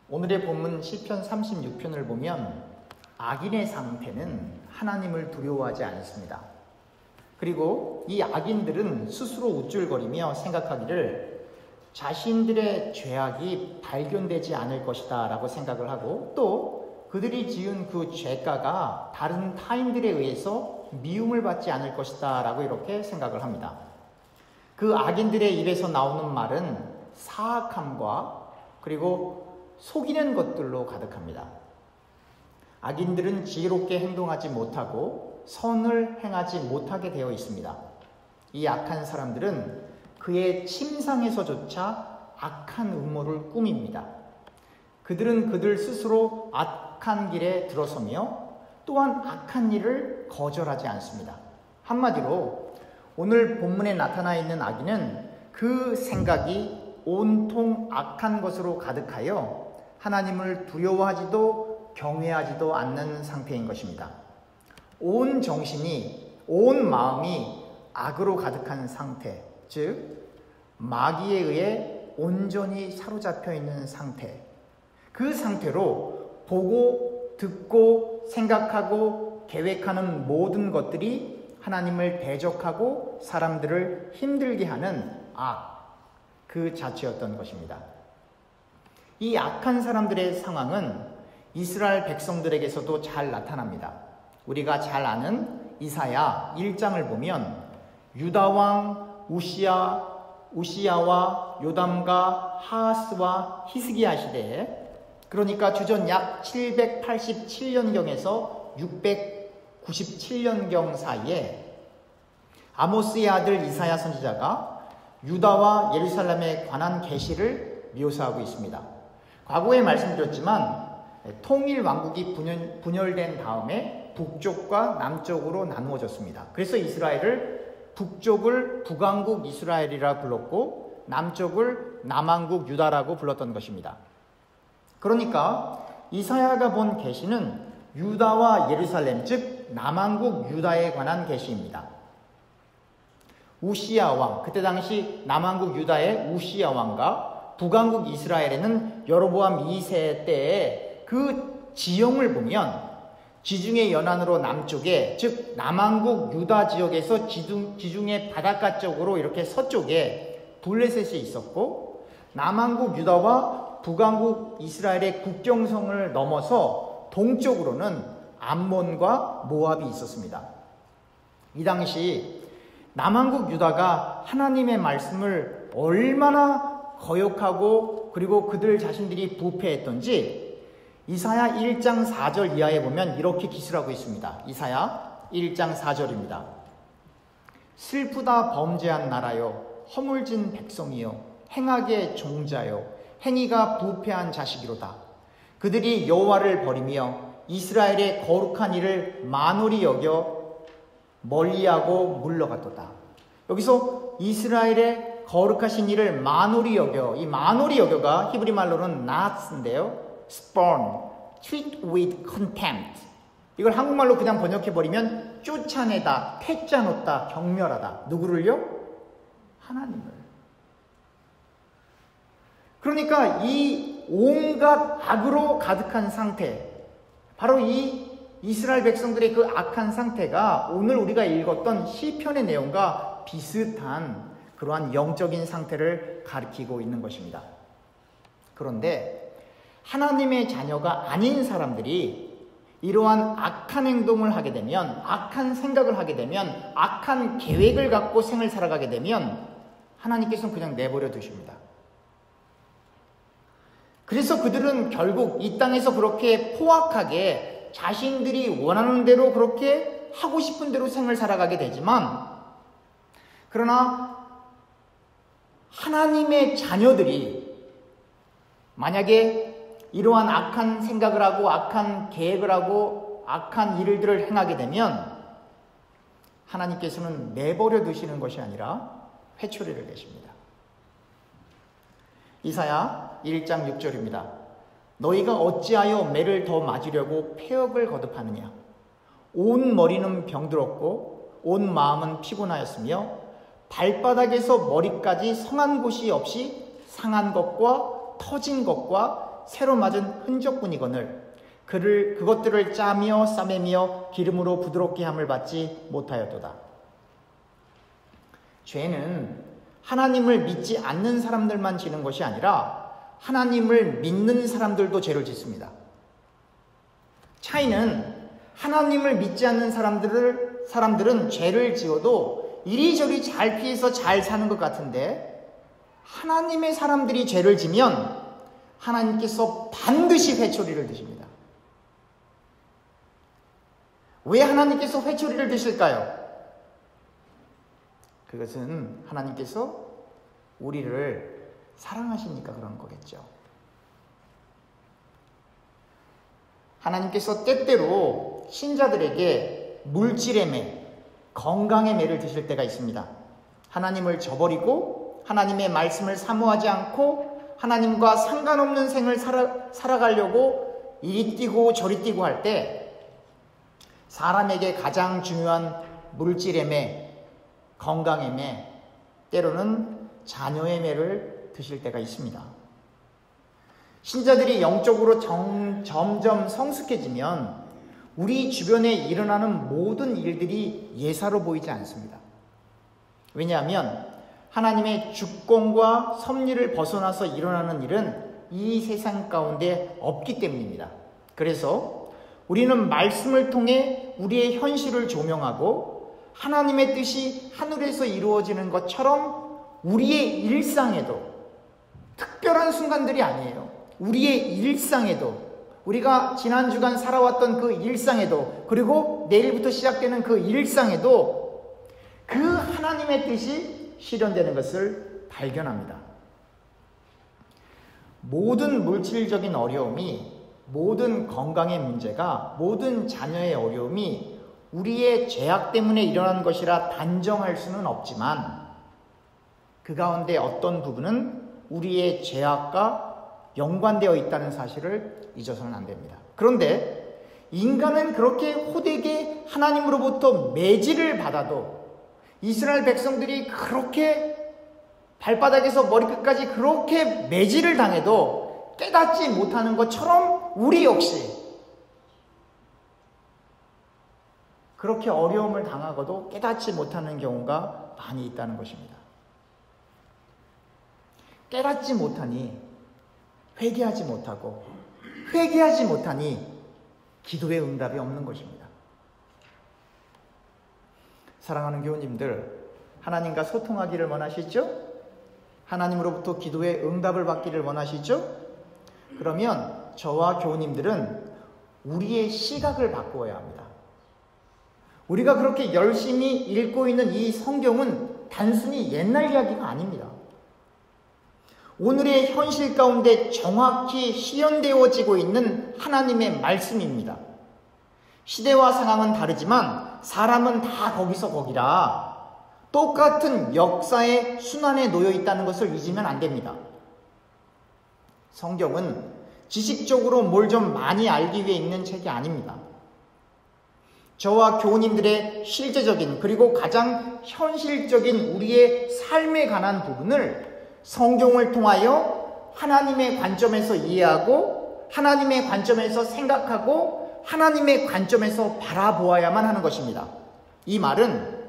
오늘의 본문 시편 36편을 보면 악인의 상태는 하나님을 두려워하지 않습니다. 그리고 이 악인들은 스스로 우쭐거리며 생각하기를 자신들의 죄악이 발견되지 않을 것이다 라고 생각을 하고, 또 그들이 지은 그 죄가가 다른 타인들에 의해서 미움을 받지 않을 것이다 라고 이렇게 생각을 합니다. 그 악인들의 입에서 나오는 말은 사악함과 그리고 속이는 것들로 가득합니다. 악인들은 지혜롭게 행동하지 못하고 선을 행하지 못하게 되어 있습니다. 이 악한 사람들은 그의 침상에서조차 악한 음모를 꾸밉니다. 그들은 그들 스스로 악한 길에 들어서며 또한 악한 일을 거절하지 않습니다. 한마디로 오늘 본문에 나타나 있는 악인은 그 생각이 온통 악한 것으로 가득하여 하나님을 두려워하지도 경외하지도 않는 상태인 것입니다. 온 정신이, 온 마음이 악으로 가득한 상태, 즉 마귀에 의해 온전히 사로잡혀 있는 상태, 그 상태로 보고 듣고 생각하고 계획하는 모든 것들이 하나님을 대적하고 사람들을 힘들게 하는 악, 그 자체였던 것입니다. 이 악한 사람들의 상황은 이스라엘 백성들에게서도 잘 나타납니다. 우리가 잘 아는 이사야 1장을 보면 유다 왕 우시야와 요담과 하하스와 히스기야 시대에, 그러니까 주전 약 787년경에서 697년경 사이에 아모스의 아들 이사야 선지자가 유다와 예루살렘에 관한 계시를 묘사하고 있습니다. 과거에 말씀드렸지만 통일 왕국이 분열된 다음에 북쪽과 남쪽으로 나누어졌습니다. 그래서 이스라엘을 북쪽을 북왕국 이스라엘이라 불렀고 남쪽을 남왕국 유다라고 불렀던 것입니다. 그러니까 이사야가 본 계시는 유다와 예루살렘, 즉 남왕국 유다에 관한 계시입니다. 우시야 왕, 그때 당시 남왕국 유다의 우시야 왕과 북왕국 이스라엘에는 여로보암 2세 때의 그 지형을 보면 지중해 연안으로 남쪽에, 즉 남왕국 유다 지역에서 지중해 바닷가 쪽으로 이렇게 서쪽에 블레셋이 있었고, 남왕국 유다와 북왕국 이스라엘의 국경성을 넘어서 동쪽으로는 암몬과 모압이 있었습니다. 이 당시 남왕국 유다가 하나님의 말씀을 얼마나 거역하고 그리고 그들 자신들이 부패했던지 이사야 1장 4절 이하에 보면 이렇게 기술하고 있습니다. 이사야 1장 4절입니다. 슬프다 범죄한 나라요, 허물진 백성이요, 행악의 종자요, 행위가 부패한 자식이로다. 그들이 여호와를 버리며 이스라엘의 거룩한 일을 만홀히 여겨 멀리하고 물러갔도다. 여기서 이스라엘의 거룩하신 일을 만홀히 여겨, 이 만홀히 여겨가 히브리 말로는 not인데요, spurn, treat with contempt. 이걸 한국말로 그냥 번역해버리면 쫓아내다, 패자 놓다, 경멸하다. 누구를요? 하나님을. 그러니까 이 온갖 악으로 가득한 상태, 바로 이 이스라엘 백성들의 그 악한 상태가 오늘 우리가 읽었던 시편의 내용과 비슷한 그러한 영적인 상태를 가리키고 있는 것입니다. 그런데 하나님의 자녀가 아닌 사람들이 이러한 악한 행동을 하게 되면, 악한 생각을 하게 되면, 악한 계획을 갖고 생을 살아가게 되면 하나님께서는 그냥 내버려 두십니다. 그래서 그들은 결국 이 땅에서 그렇게 포악하게 자신들이 원하는 대로 그렇게 하고 싶은 대로 생을 살아가게 되지만, 그러나 하나님의 자녀들이 만약에 이러한 악한 생각을 하고 악한 계획을 하고 악한 일들을 행하게 되면 하나님께서는 내버려 두시는 것이 아니라 회초리를 내십니다. 이사야 1장 6절입니다. 너희가 어찌하여 매를 더 맞으려고 폐역을 거듭하느냐. 온 머리는 병들었고 온 마음은 피곤하였으며 발바닥에서 머리까지 성한 곳이 없이 상한 것과 터진 것과 새로 맞은 흔적뿐이거늘 그것들을 짜며 싸매며 기름으로 부드럽게 함을 받지 못하였도다. 죄는 하나님을 믿지 않는 사람들만 지는 것이 아니라 하나님을 믿는 사람들도 죄를 짓습니다. 차이는 하나님을 믿지 않는 사람들은 죄를 지어도 이리저리 잘 피해서 잘 사는 것 같은데, 하나님의 사람들이 죄를 지면 하나님께서 반드시 회초리를 드십니다. 왜 하나님께서 회초리를 드실까요? 그것은 하나님께서 우리를 사랑하시니까 그런 거겠죠. 하나님께서 때때로 신자들에게 물질의 매, 건강의 매를 드실 때가 있습니다. 하나님을 저버리고 하나님의 말씀을 사모하지 않고 하나님과 상관없는 생을 살아가려고 이리 뛰고 저리 뛰고 할 때 사람에게 가장 중요한 물질의 매, 건강의 매, 때로는 자녀의 매를 드실 때가 있습니다. 신자들이 영적으로 점점 성숙해지면 우리 주변에 일어나는 모든 일들이 예사로 보이지 않습니다. 왜냐하면 하나님의 주권과 섭리를 벗어나서 일어나는 일은 이 세상 가운데 없기 때문입니다. 그래서 우리는 말씀을 통해 우리의 현실을 조명하고 하나님의 뜻이 하늘에서 이루어지는 것처럼 우리의 일상에도, 특별한 순간들이 아니에요, 우리의 일상에도, 우리가 지난 주간 살아왔던 그 일상에도, 그리고 내일부터 시작되는 그 일상에도 그 하나님의 뜻이 실현되는 것을 발견합니다. 모든 물질적인 어려움이, 모든 건강의 문제가, 모든 자녀의 어려움이 우리의 죄악 때문에 일어난 것이라 단정할 수는 없지만 그 가운데 어떤 부분은 우리의 죄악과 연관되어 있다는 사실을 잊어서는 안 됩니다. 그런데 인간은 그렇게 호되게 하나님으로부터 매질을 받아도, 이스라엘 백성들이 그렇게 발바닥에서 머리끝까지 그렇게 매질을 당해도 깨닫지 못하는 것처럼 우리 역시 그렇게 어려움을 당하고도 깨닫지 못하는 경우가 많이 있다는 것입니다. 깨닫지 못하니 회개하지 못하고, 회개하지 못하니 기도의 응답이 없는 것입니다. 사랑하는 교우님들, 하나님과 소통하기를 원하시죠? 하나님으로부터 기도의 응답을 받기를 원하시죠? 그러면 저와 교우님들은 우리의 시각을 바꾸어야 합니다. 우리가 그렇게 열심히 읽고 있는 이 성경은 단순히 옛날 이야기가 아닙니다. 오늘의 현실 가운데 정확히 실현되어지고 있는 하나님의 말씀입니다. 시대와 상황은 다르지만 사람은 다 거기서 거기라 똑같은 역사의 순환에 놓여 있다는 것을 잊으면 안 됩니다. 성경은 지식적으로 뭘 좀 많이 알기 위해 읽는 책이 아닙니다. 저와 교우님들의 실제적인, 그리고 가장 현실적인 우리의 삶에 관한 부분을 성경을 통하여 하나님의 관점에서 이해하고, 하나님의 관점에서 생각하고, 하나님의 관점에서 바라보아야만 하는 것입니다. 이 말은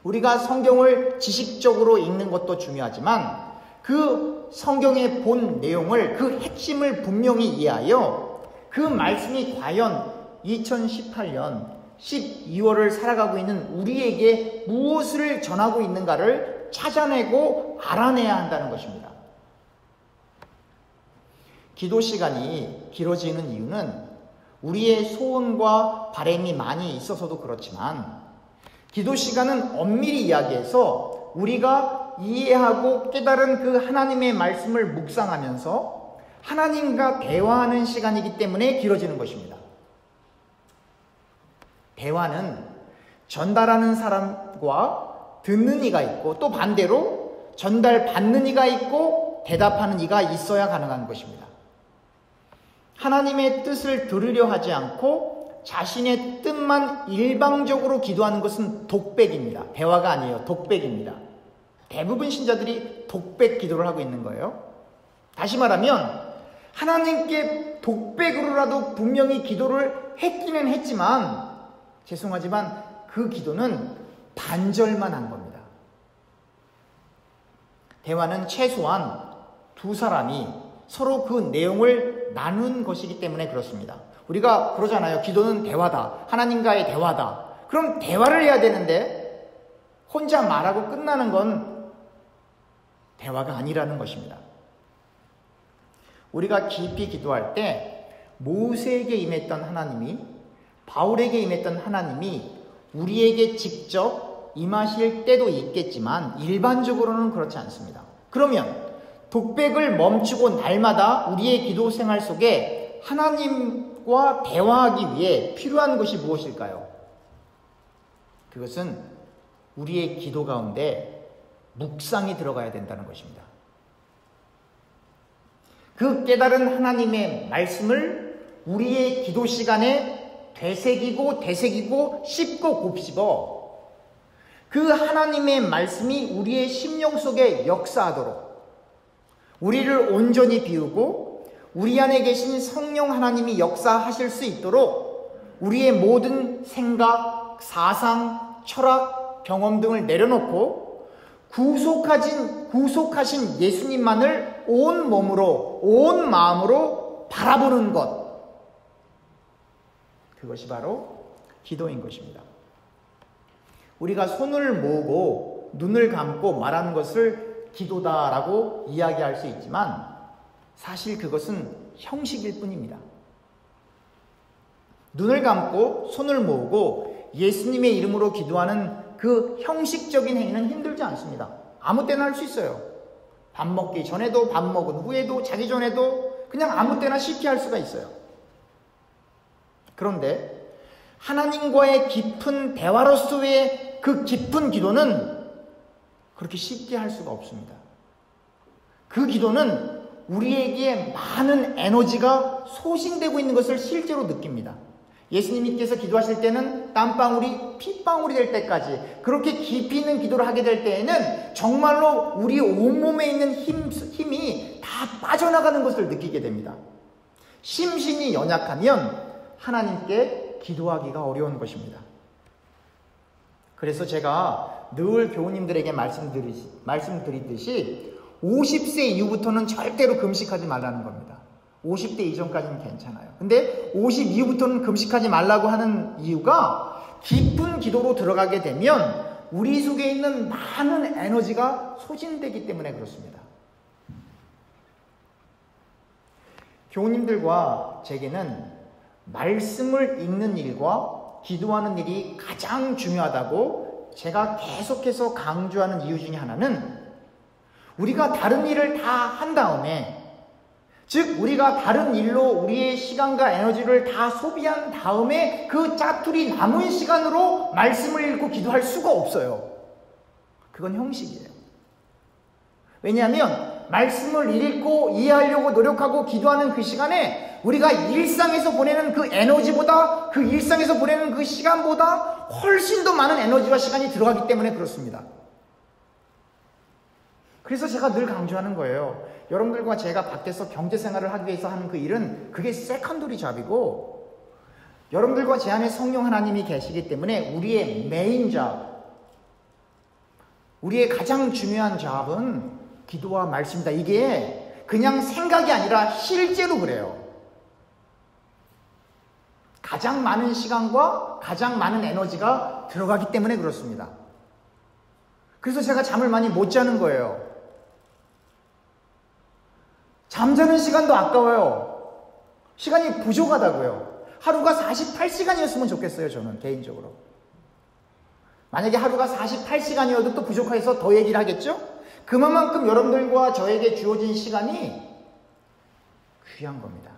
우리가 성경을 지식적으로 읽는 것도 중요하지만 그 성경의 본 내용을, 그 핵심을 분명히 이해하여 그 말씀이 과연 2018년 12월을 살아가고 있는 우리에게 무엇을 전하고 있는가를 찾아내고 알아내야 한다는 것입니다. 기도 시간이 길어지는 이유는 우리의 소원과 바람이 많이 있어서도 그렇지만, 기도 시간은 엄밀히 이야기해서 우리가 이해하고 깨달은 그 하나님의 말씀을 묵상하면서 하나님과 대화하는 시간이기 때문에 길어지는 것입니다. 대화는 전달하는 사람과 듣는 이가 있고, 또 반대로 전달받는 이가 있고 대답하는 이가 있어야 가능한 것입니다. 하나님의 뜻을 들으려 하지 않고 자신의 뜻만 일방적으로 기도하는 것은 독백입니다. 대화가 아니에요. 독백입니다. 대부분 신자들이 독백 기도를 하고 있는 거예요. 다시 말하면 하나님께 독백으로라도 분명히 기도를 했기는 했지만 죄송하지만 그 기도는 반절만 한 겁니다. 대화는 최소한 두 사람이 서로 그 내용을 나눈 것이기 때문에 그렇습니다. 우리가 그러잖아요. 기도는 대화다. 하나님과의 대화다. 그럼 대화를 해야 되는데 혼자 말하고 끝나는 건 대화가 아니라는 것입니다. 우리가 깊이 기도할 때 모세에게 임했던 하나님이, 바울에게 임했던 하나님이 우리에게 직접 임하실 때도 있겠지만 일반적으로는 그렇지 않습니다. 그러면 독백을 멈추고 날마다 우리의 기도 생활 속에 하나님과 대화하기 위해 필요한 것이 무엇일까요? 그것은 우리의 기도 가운데 묵상이 들어가야 된다는 것입니다. 그 깨달은 하나님의 말씀을 우리의 기도 시간에 되새기고 씹고 곱씹어 그 하나님의 말씀이 우리의 심령 속에 역사하도록 우리를 온전히 비우고 우리 안에 계신 성령 하나님이 역사하실 수 있도록 우리의 모든 생각, 사상, 철학, 경험 등을 내려놓고 구속하신 예수님만을 온 몸으로, 온 마음으로 바라보는 것. 그것이 바로 기도인 것입니다. 우리가 손을 모으고 눈을 감고 말하는 것을 기도다라고 이야기할 수 있지만 사실 그것은 형식일 뿐입니다. 눈을 감고 손을 모으고 예수님의 이름으로 기도하는 그 형식적인 행위는 힘들지 않습니다. 아무 때나 할 수 있어요. 밥 먹기 전에도, 밥 먹은 후에도, 자기 전에도 그냥 아무 때나 쉽게 할 수가 있어요. 그런데 하나님과의 깊은 대화로서의 그 깊은 기도는 그렇게 쉽게 할 수가 없습니다. 그 기도는 우리에게 많은 에너지가 소진되고 있는 것을 실제로 느낍니다. 예수님께서 기도하실 때는 땀방울이 핏방울이 될 때까지 그렇게 깊이 있는 기도를 하게 될 때에는 정말로 우리 온몸에 있는 힘이 다 빠져나가는 것을 느끼게 됩니다. 심신이 연약하면 하나님께 기도하기가 어려운 것입니다. 그래서 제가 늘 교우님들에게 말씀드리듯이 50세 이후부터는 절대로 금식하지 말라는 겁니다. 50대 이전까지는 괜찮아요. 근데 50 이후부터는 금식하지 말라고 하는 이유가 깊은 기도로 들어가게 되면 우리 속에 있는 많은 에너지가 소진되기 때문에 그렇습니다. 교우님들과 제게는 말씀을 읽는 일과 기도하는 일이 가장 중요하다고 제가 계속해서 강조하는 이유 중에 하나는 우리가 다른 일을 다 한 다음에 즉 우리가 다른 일로 우리의 시간과 에너지를 다 소비한 다음에 그 짜투리 남은 시간으로 말씀을 읽고 기도할 수가 없어요. 그건 형식이에요. 왜냐하면 말씀을 읽고 이해하려고 노력하고 기도하는 그 시간에 우리가 일상에서 보내는 그 에너지보다 그 일상에서 보내는 그 시간보다 훨씬 더 많은 에너지와 시간이 들어가기 때문에 그렇습니다. 그래서 제가 늘 강조하는 거예요. 여러분들과 제가 밖에서 경제생활을 하기 위해서 하는 그 일은 그게 세컨더리 잡이고 여러분들과 제 안에 성령 하나님이 계시기 때문에 우리의 메인 잡, 우리의 가장 중요한 잡은 기도와 말씀이다. 이게 그냥 생각이 아니라 실제로 그래요. 가장 많은 시간과 가장 많은 에너지가 들어가기 때문에 그렇습니다. 그래서 제가 잠을 많이 못 자는 거예요. 잠자는 시간도 아까워요. 시간이 부족하다고요. 하루가 48시간이었으면 좋겠어요. 저는 개인적으로. 만약에 하루가 48시간이어도 또 부족해서 더 얘기를 하겠죠? 그만큼 여러분들과 저에게 주어진 시간이 귀한 겁니다.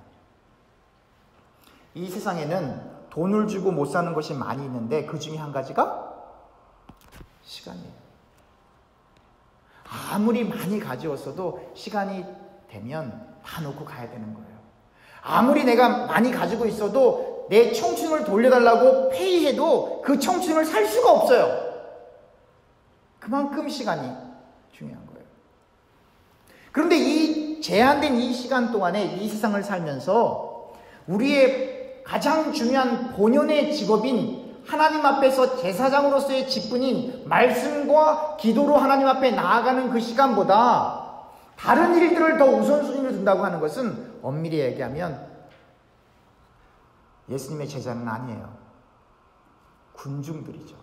이 세상에는 돈을 주고 못 사는 것이 많이 있는데 그 중에 한 가지가 시간이에요. 아무리 많이 가지웠어도 시간이 되면 다 놓고 가야 되는 거예요. 아무리 내가 많이 가지고 있어도 내 청춘을 돌려달라고 페이해도 그 청춘을 살 수가 없어요. 그만큼 시간이 중요한 거예요. 그런데 이 제한된 이 시간 동안에 이 세상을 살면서 우리의 가장 중요한 본연의 직업인 하나님 앞에서 제사장으로서의 직분인 말씀과 기도로 하나님 앞에 나아가는 그 시간보다 다른 일들을 더 우선순위로 둔다고 하는 것은 엄밀히 얘기하면 예수님의 제자는 아니에요. 군중들이죠.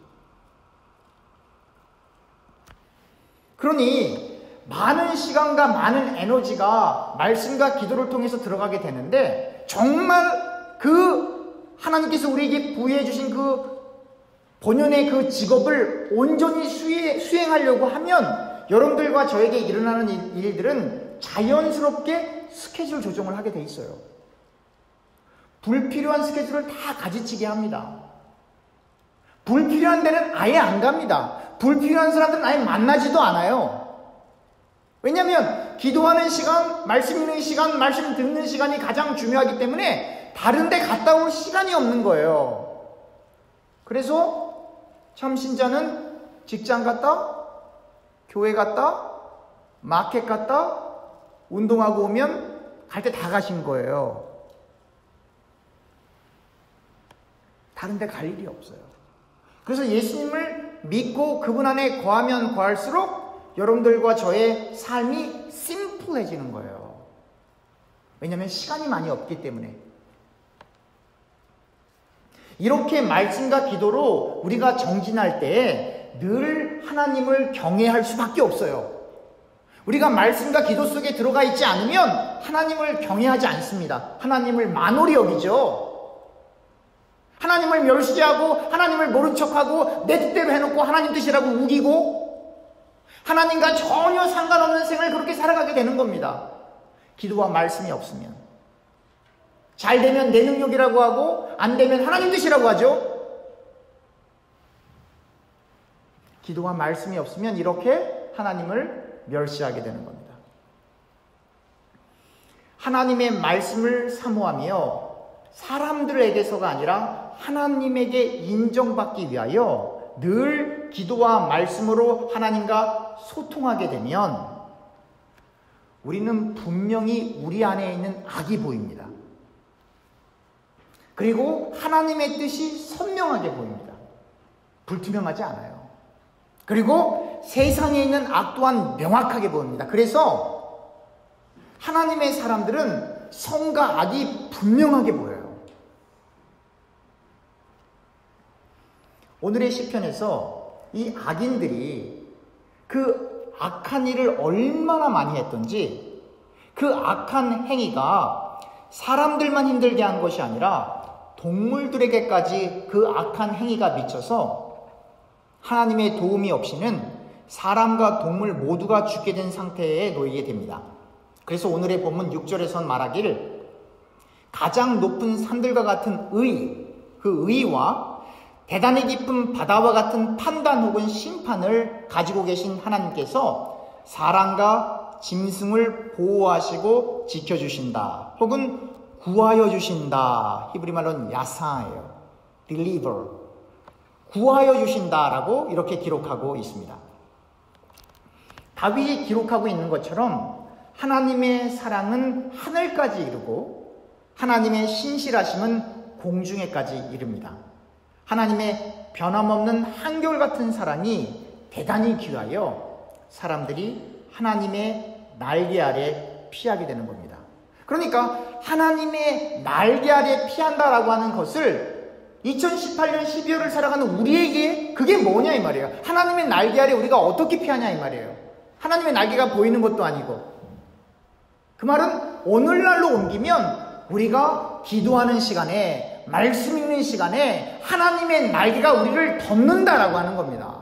그러니 많은 시간과 많은 에너지가 말씀과 기도를 통해서 들어가게 되는데 정말 그 하나님께서 우리에게 부여해 주신 그 본연의 그 직업을 온전히 수행하려고 하면 여러분들과 저에게 일어나는 일들은 자연스럽게 스케줄 조정을 하게 돼 있어요. 불필요한 스케줄을 다 가지치게 합니다. 불필요한 데는 아예 안 갑니다. 불필요한 사람들은 아예 만나지도 않아요. 왜냐하면 기도하는 시간, 말씀 읽는 시간, 말씀 듣는 시간이 가장 중요하기 때문에 다른 데 갔다 올 시간이 없는 거예요. 그래서 참 신자는 직장 갔다, 교회 갔다, 마켓 갔다, 운동하고 오면 갈 때 다 가신 거예요. 다른 데 갈 일이 없어요. 그래서 예수님을 믿고 그분 안에 거하면 거할수록 여러분들과 저의 삶이 심플해지는 거예요. 왜냐하면 시간이 많이 없기 때문에. 이렇게 말씀과 기도로 우리가 정진할 때 늘 하나님을 경외할 수밖에 없어요. 우리가 말씀과 기도 속에 들어가 있지 않으면 하나님을 경외하지 않습니다. 하나님을 만홀히 여기죠. 하나님을 멸시하고 하나님을 모른 척하고 내 뜻대로 해놓고 하나님 뜻이라고 우기고 하나님과 전혀 상관없는 생을 그렇게 살아가게 되는 겁니다. 기도와 말씀이 없으면. 잘 되면 내 능력이라고 하고 안 되면 하나님 뜻이라고 하죠. 기도와 말씀이 없으면 이렇게 하나님을 멸시하게 되는 겁니다. 하나님의 말씀을 사모하며 사람들에게서가 아니라 하나님에게 인정받기 위하여 늘 기도와 말씀으로 하나님과 소통하게 되면 우리는 분명히 우리 안에 있는 악이 보입니다. 그리고 하나님의 뜻이 선명하게 보입니다. 불투명하지 않아요. 그리고 세상에 있는 악 또한 명확하게 보입니다. 그래서 하나님의 사람들은 선과 악이 분명하게 보여요. 오늘의 시편에서 이 악인들이 그 악한 일을 얼마나 많이 했던지 그 악한 행위가 사람들만 힘들게 한 것이 아니라 동물들에게까지 그 악한 행위가 미쳐서 하나님의 도움이 없이는 사람과 동물 모두가 죽게 된 상태에 놓이게 됩니다. 그래서 오늘의 본문 6절에선 말하기를 가장 높은 산들과 같은 의, 그 의와 대단히 깊은 바다와 같은 판단 혹은 심판을 가지고 계신 하나님께서 사람과 짐승을 보호하시고 지켜주신다. 혹은 구하여 주신다. 히브리 말로는 야사예요. deliver. 구하여 주신다라고 이렇게 기록하고 있습니다. 다윗이 기록하고 있는 것처럼 하나님의 사랑은 하늘까지 이르고 하나님의 신실하심은 공중에까지 이릅니다. 하나님의 변함없는 한결같은 사랑이 대단히 귀하여 사람들이 하나님의 날개 아래 피하게 되는 겁니다. 그러니까 하나님의 날개 아래 피한다라고 하는 것을 2018년 12월을 살아가는 우리에게 그게 뭐냐 이 말이에요. 하나님의 날개 아래 우리가 어떻게 피하냐 이 말이에요. 하나님의 날개가 보이는 것도 아니고. 그 말은 오늘날로 옮기면 우리가 기도하는 시간에 말씀 읽는 시간에 하나님의 날개가 우리를 덮는다라고 하는 겁니다.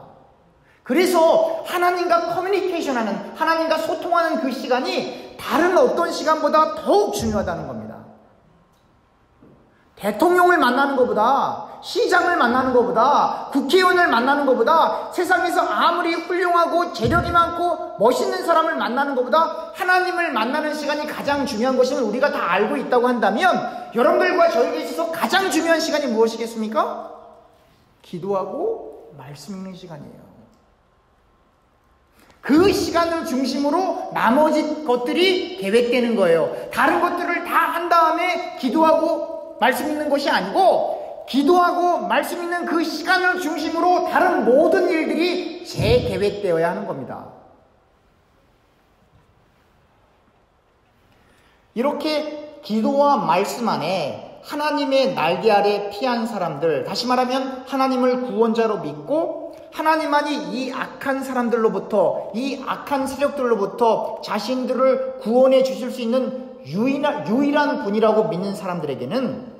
그래서 하나님과 커뮤니케이션하는, 하나님과 소통하는 그 시간이 다른 어떤 시간보다 더욱 중요하다는 겁니다. 대통령을 만나는 것보다, 시장을 만나는 것보다, 국회의원을 만나는 것보다, 세상에서 아무리 훌륭하고 재력이 많고 멋있는 사람을 만나는 것보다 하나님을 만나는 시간이 가장 중요한 것임을 우리가 다 알고 있다고 한다면 여러분들과 저에게 있어서 가장 중요한 시간이 무엇이겠습니까? 기도하고 말씀 읽는 시간이에요. 그 시간을 중심으로 나머지 것들이 계획되는 거예요. 다른 것들을 다 한 다음에 기도하고 말씀 읽는 것이 아니고, 기도하고 말씀 읽는 그 시간을 중심으로 다른 모든 일들이 재계획되어야 하는 겁니다. 이렇게 기도와 말씀 안에 하나님의 날개 아래 피한 사람들, 다시 말하면 하나님을 구원자로 믿고 하나님만이 이 악한 사람들로부터, 이 악한 세력들로부터 자신들을 구원해 주실 수 있는 유일한 분이라고 믿는 사람들에게는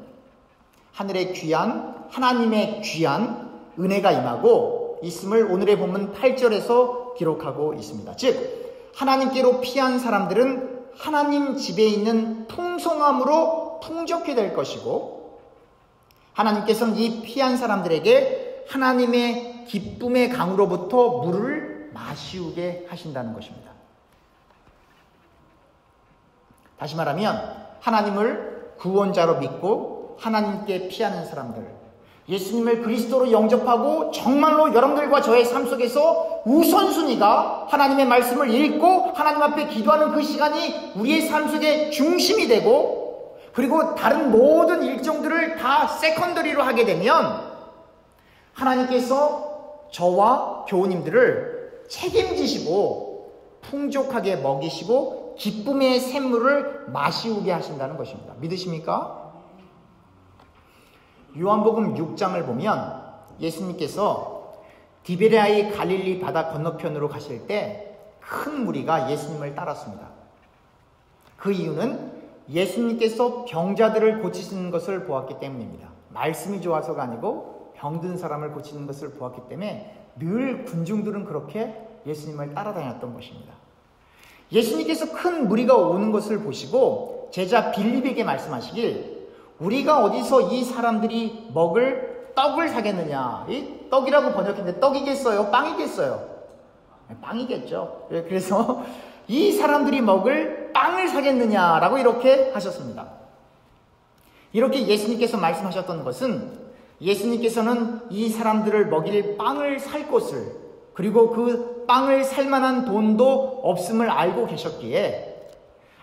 하늘의 귀한, 하나님의 귀한 은혜가 임하고 있음을 오늘의 본문 8절에서 기록하고 있습니다. 즉 하나님께로 피한 사람들은 하나님 집에 있는 풍성함으로 풍족해 될 것이고, 하나님께서는 이 피한 사람들에게 하나님의 기쁨의 강으로부터 물을 마시우게 하신다는 것입니다. 다시 말하면 하나님을 구원자로 믿고 하나님께 피하는 사람들, 예수님을 그리스도로 영접하고 정말로 여러분들과 저의 삶 속에서 우선순위가 하나님의 말씀을 읽고 하나님 앞에 기도하는 그 시간이 우리의 삶 속의 중심이 되고, 그리고 다른 모든 일정들을 다 세컨더리로 하게 되면 하나님께서 저와 교우님들을 책임지시고 풍족하게 먹이시고 기쁨의 샘물을 마시우게 하신다는 것입니다. 믿으십니까? 요한복음 6장을 보면 예수님께서 디베레아의 갈릴리 바다 건너편으로 가실 때 큰 무리가 예수님을 따랐습니다. 그 이유는 예수님께서 병자들을 고치시는 것을 보았기 때문입니다. 말씀이 좋아서가 아니고 병든 사람을 고치는 것을 보았기 때문에 늘 군중들은 그렇게 예수님을 따라다녔던 것입니다. 예수님께서 큰 무리가 오는 것을 보시고 제자 빌립에게 말씀하시길, 우리가 어디서 이 사람들이 먹을 떡을 사겠느냐. 이 떡이라고 번역했는데 떡이겠어요? 빵이겠어요? 빵이겠죠. 그래서 이 사람들이 먹을 빵을 사겠느냐라고 이렇게 하셨습니다. 이렇게 예수님께서 말씀하셨던 것은 예수님께서는 이 사람들을 먹일 빵을 살 것을, 그리고 그 빵을 살 만한 돈도 없음을 알고 계셨기에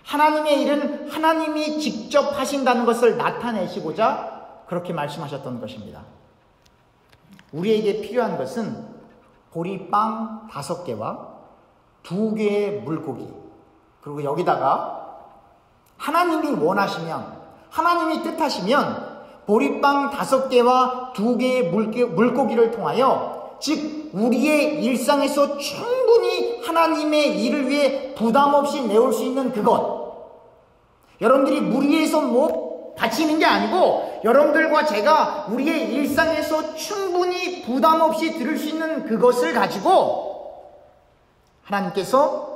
하나님의 일은 하나님이 직접 하신다는 것을 나타내시고자 그렇게 말씀하셨던 것입니다. 우리에게 필요한 것은 보리빵 5개와 2개의 물고기, 그리고 여기다가 하나님이 원하시면, 하나님이 뜻하시면 보리빵 5개와 2개의 물고기를 통하여, 즉 우리의 일상에서 충분히 하나님의 일을 위해 부담 없이 내올 수 있는 그것, 여러분들이 무리해서 바치는 게 아니고 여러분들과 제가 우리의 일상에서 충분히 부담 없이 들을 수 있는 그것을 가지고 하나님께서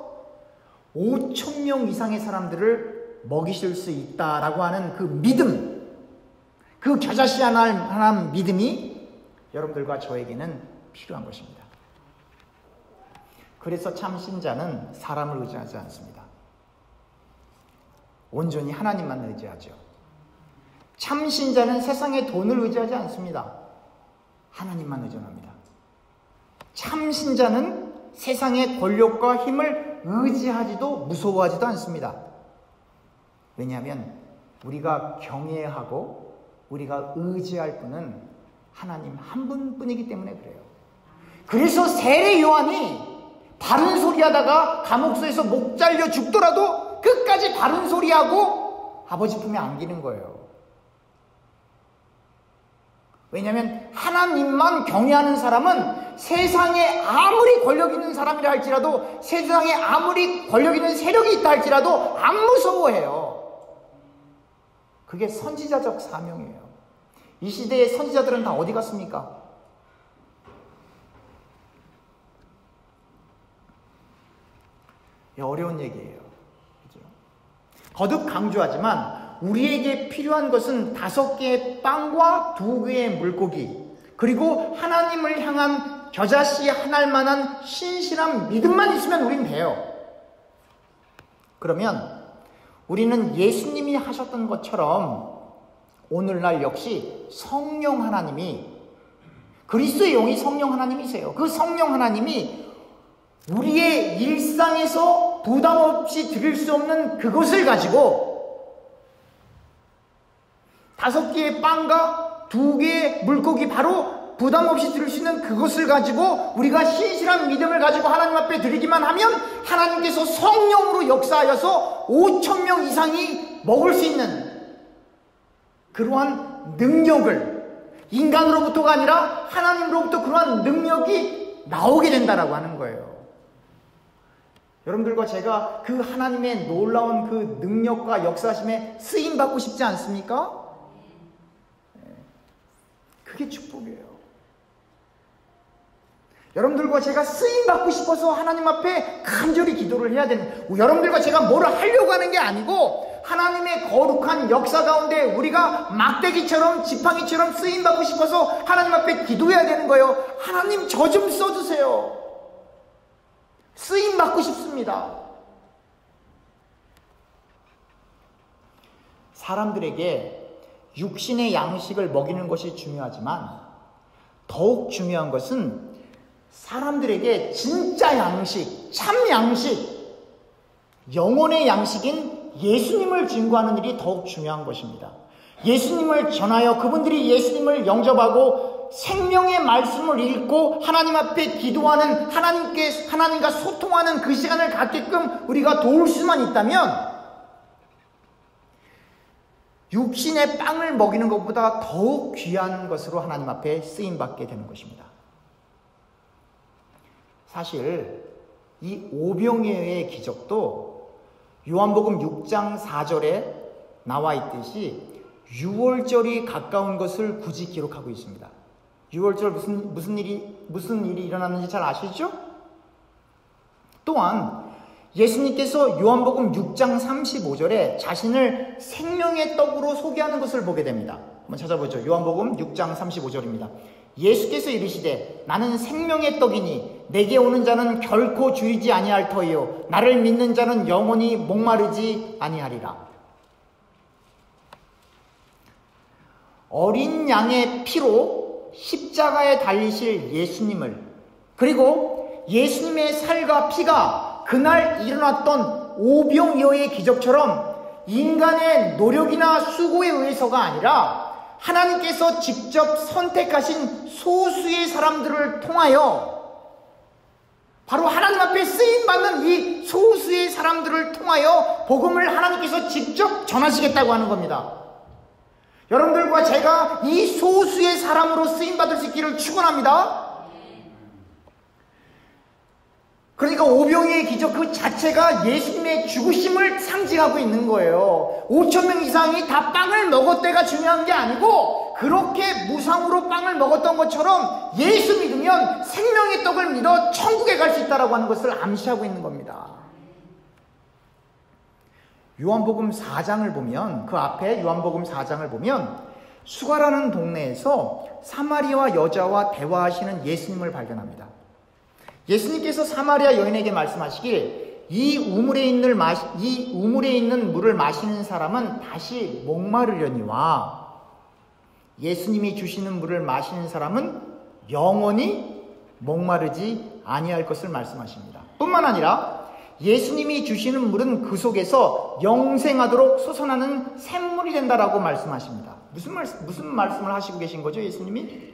5,000명 이상의 사람들을 먹이실 수 있다라고 하는 그 믿음, 그 겨자씨하나한 믿음이 여러분들과 저에게는 필요한 것입니다. 그래서 참 신자는 사람을 의지하지 않습니다. 온전히 하나님만 의지하죠. 참 신자는 세상의 돈을 의지하지 않습니다. 하나님만 의존합니다. 참 신자는 세상의 권력과 힘을 의지하지도 무서워하지도 않습니다. 왜냐하면 우리가 경외하고 우리가 의지할 분은 하나님 한 분뿐이기 때문에 그래요. 그래서 세례 요한이 바른 소리 하다가 감옥소에서 목 잘려 죽더라도 끝까지 바른 소리하고 아버지 품에 안기는 거예요. 왜냐하면 하나님만 경외하는 사람은 세상에 아무리 권력 있는 사람이라 할지라도, 세상에 아무리 권력 있는 세력이 있다 할지라도 안 무서워해요. 그게 선지자적 사명이에요. 이 시대의 선지자들은 다 어디 갔습니까? 어려운 얘기예요. 그죠? 거듭 강조하지만 우리에게 필요한 것은 5개의 빵과 2개의 물고기, 그리고 하나님을 향한 겨자씨 하나만한 신실한 믿음만 있으면 우린 돼요. 그러면 우리는 예수님이 하셨던 것처럼 오늘날 역시 성령 하나님이, 그리스도의 영이 성령 하나님이세요. 그 성령 하나님이 우리의 일상에서 부담 없이 드릴 수 없는 그것을 가지고 5개의 빵과 2개의 물고기, 바로 부담 없이 드릴 수 있는 그것을 가지고 우리가 신실한 믿음을 가지고 하나님 앞에 드리기만 하면 하나님께서 성령으로 역사하여서 5,000명 이상이 먹을 수 있는 그러한 능력을, 인간으로부터가 아니라 하나님으로부터 그러한 능력이 나오게 된다라고 하는 거예요. 여러분들과 제가 그 하나님의 놀라운 그 능력과 역사심에 쓰임받고 싶지 않습니까? 그게 축복이에요. 여러분들과 제가 쓰임받고 싶어서 하나님 앞에 간절히 기도를 해야 되는, 여러분들과 제가 뭐를 하려고 하는 게 아니고 하나님의 거룩한 역사 가운데 우리가 막대기처럼 지팡이처럼 쓰임받고 싶어서 하나님 앞에 기도해야 되는 거예요. 하나님, 저 좀 써주세요. 쓰임받고 싶습니다. 사람들에게 육신의 양식을 먹이는 것이 중요하지만 더욱 중요한 것은 사람들에게 진짜 양식, 참 양식, 영혼의 양식인 예수님을 증거하는 일이 더욱 중요한 것입니다. 예수님을 전하여 그분들이 예수님을 영접하고 생명의 말씀을 읽고 하나님 앞에 기도하는, 하나님과 소통하는 그 시간을 갖게끔 우리가 도울 수만 있다면 육신의 빵을 먹이는 것보다 더욱 귀한 것으로 하나님 앞에 쓰임받게 되는 것입니다. 사실 이 오병이어의 기적도 요한복음 6장 4절에 나와 있듯이 6월절이 가까운 것을 굳이 기록하고 있습니다. 6월절 무슨 일이 일어났는지 잘 아시죠? 또한 예수님께서 요한복음 6장 35절에 자신을 생명의 떡으로 소개하는 것을 보게 됩니다. 한번 찾아보죠. 요한복음 6장 35절입니다. 예수께서 이르시되 나는 생명의 떡이니 내게 오는 자는 결코 줄이지 아니할 터이요 나를 믿는 자는 영원히 목마르지 아니하리라. 어린 양의 피로 십자가에 달리실 예수님을, 그리고 예수님의 살과 피가 그날 일어났던 오병이어의 기적처럼 인간의 노력이나 수고에 의해서가 아니라 하나님께서 직접 선택하신 소수의 사람들을 통하여, 바로 하나님 앞에 쓰임받는 이 소수의 사람들을 통하여 복음을 하나님께서 직접 전하시겠다고 하는 겁니다. 여러분들과 제가 이 소수의 사람으로 쓰임받을 수 있기를 축원합니다. 그러니까 오병이어의 기적 그 자체가 예수님의 죽으심을 상징하고 있는 거예요. 5,000명 이상이 다 빵을 먹었대가 중요한 게 아니고 그렇게 무상으로 빵을 먹었던 것처럼 예수 믿으면 생명의 떡을 믿어 천국에 갈 수 있다고 하는 것을 암시하고 있는 겁니다. 요한복음 4장을 보면, 그 앞에 요한복음 4장을 보면 수가라는 동네에서 사마리아 여자와 대화하시는 예수님을 발견합니다. 예수님께서 사마리아 여인에게 말씀하시길 이 우물에 있는 물을 마시는 사람은 다시 목마르려니와 예수님이 주시는 물을 마시는 사람은 영원히 목마르지 아니할 것을 말씀하십니다. 뿐만 아니라 예수님이 주시는 물은 그 속에서 영생하도록 솟아나는 샘물이 된다라고 말씀하십니다. 무슨 말씀을 하시고 계신 거죠, 예수님이?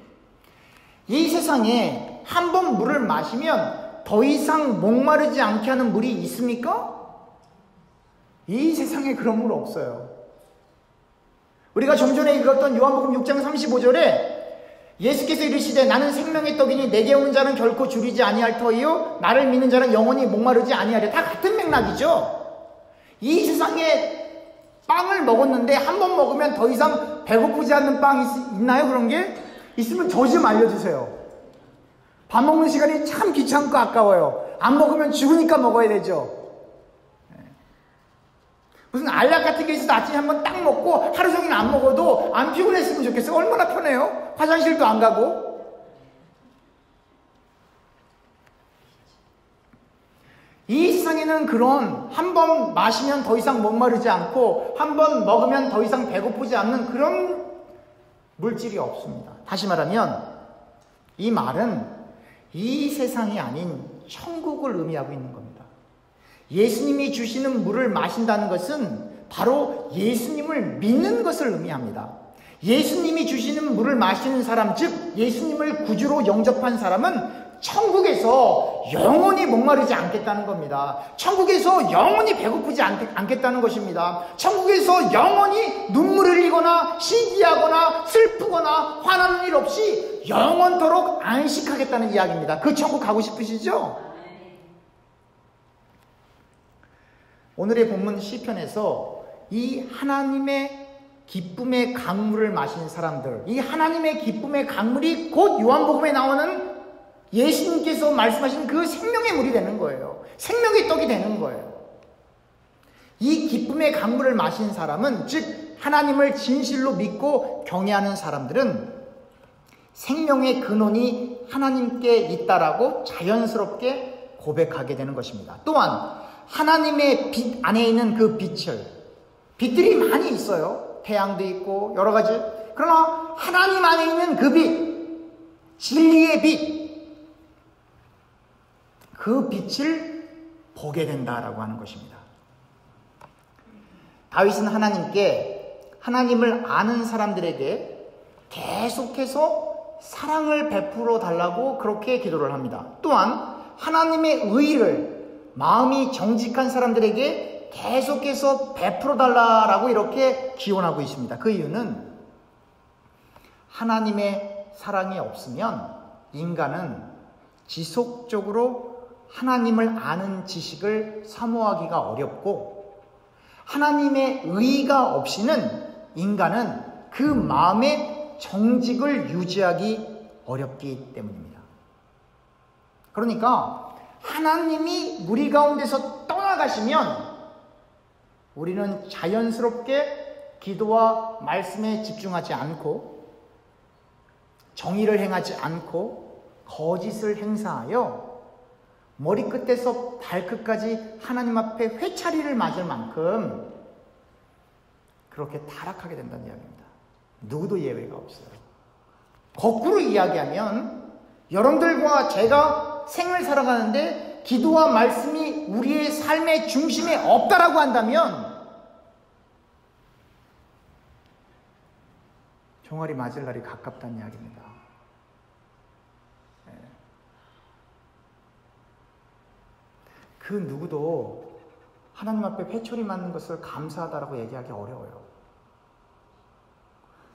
이 세상에 한 번 물을 마시면 더 이상 목마르지 않게 하는 물이 있습니까? 이 세상에 그런 물 없어요. 우리가 좀 전에 읽었던 요한복음 6장 35절에 예수께서 이르시되 나는 생명의 떡이니 내게 오는 자는 결코 줄이지 아니할 터이요 나를 믿는 자는 영원히 목마르지 아니하리라. 다 같은 맥락이죠. 이 세상에 빵을 먹었는데 한 번 먹으면 더 이상 배고프지 않는 빵이 있나요? 그런 게? 있으면 저 좀 알려주세요. 밥 먹는 시간이 참 귀찮고 아까워요. 안 먹으면 죽으니까 먹어야 되죠. 무슨 알약 같은 게 있어서 아침에 한번 딱 먹고 하루 종일 안 먹어도 안 피곤했으면 좋겠어요. 얼마나 편해요. 화장실도 안 가고. 이 세상에는 그런 한 번 마시면 더 이상 목마르지 않고 한 번 먹으면 더 이상 배고프지 않는 그런 물질이 없습니다. 다시 말하면 이 말은 이 세상이 아닌 천국을 의미하고 있는 겁니다. 예수님이 주시는 물을 마신다는 것은 바로 예수님을 믿는 것을 의미합니다. 예수님이 주시는 물을 마시는 사람, 즉 예수님을 구주로 영접한 사람은 천국에서 영원히 목마르지 않겠다는 겁니다. 천국에서 영원히 배고프지 않겠다는 것입니다. 천국에서 영원히 눈물을 흘리거나 시기하거나 슬프거나 화나는 일 없이 영원토록 안식하겠다는 이야기입니다. 그 천국 가고 싶으시죠? 오늘의 본문 시편에서 이 하나님의 기쁨의 강물을 마신 사람들, 이 하나님의 기쁨의 강물이 곧 요한복음에 나오는 예수님께서 말씀하신 그 생명의 물이 되는 거예요. 생명의 떡이 되는 거예요. 이 기쁨의 강물을 마신 사람은, 즉 하나님을 진실로 믿고 경외하는 사람들은 생명의 근원이 하나님께 있다라고 자연스럽게 고백하게 되는 것입니다. 또한 하나님의 빛 안에 있는 그 빛들이 많이 있어요. 태양도 있고 여러 가지. 그러나 하나님 안에 있는 그 빛, 진리의 빛, 그 빛을 보게 된다라고 하는 것입니다. 다윗은 하나님을 아는 사람들에게 계속해서 사랑을 베풀어 달라고 그렇게 기도를 합니다. 또한 하나님의 의를 마음이 정직한 사람들에게 계속해서 베풀어 달라고 이렇게 기원하고 있습니다. 그 이유는 하나님의 사랑이 없으면 인간은 지속적으로 하나님을 아는 지식을 사모하기가 어렵고, 하나님의 의가 없이는 인간은 그 마음의 정직을 유지하기 어렵기 때문입니다. 그러니까 하나님이 우리 가운데서 떠나가시면 우리는 자연스럽게 기도와 말씀에 집중하지 않고, 정의를 행하지 않고, 거짓을 행사하여 머리끝에서 발끝까지 하나님 앞에 회차리를 맞을 만큼 그렇게 타락하게 된다는 이야기입니다. 누구도 예외가 없어요. 거꾸로 이야기하면 여러분들과 제가 생을 살아가는데 기도와 말씀이 우리의 삶의 중심에 없다라고 한다면 종아리 맞을 날이 가깝다는 이야기입니다. 그 누구도 하나님 앞에 회초리 맞는 것을 감사하다라고 얘기하기 어려워요.